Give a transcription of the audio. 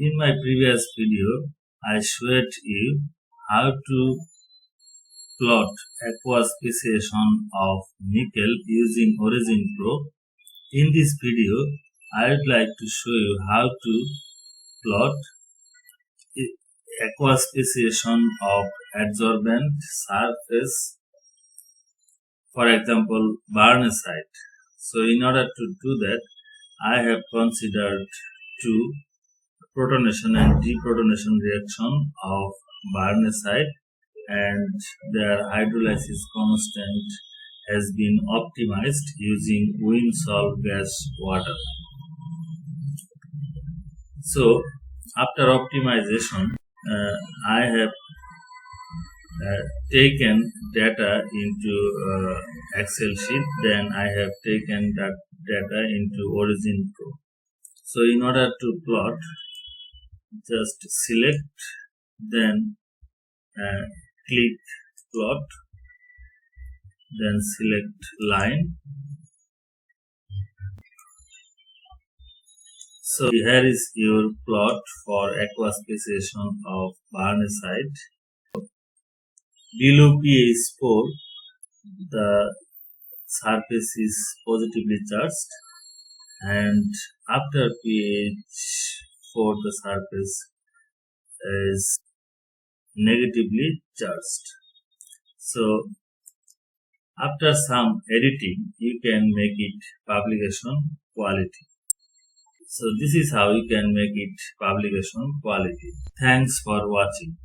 In my previous video, I showed you how to plot aqueous speciation of nickel using Origin Pro. In this video, I would like to show you how to plot aqueous speciation of adsorbent surface, for example, Barnesite. So in order to do that, I have considered two protonation and deprotonation reaction of Barnesite, and their hydrolysis constant has been optimized using Winsol gas water. So after optimization, I have taken data into Excel sheet, then I have taken that data into Origin Pro. So in order to plot, just select, then click plot, then select line. So here is your plot for aqueous speciation of Barnesite. Below pH 4, the surface is positively charged, and after pH 4, the surface is negatively charged. So after some editing, you can make it publication quality. So this is how you can make it publication quality. Thanks for watching.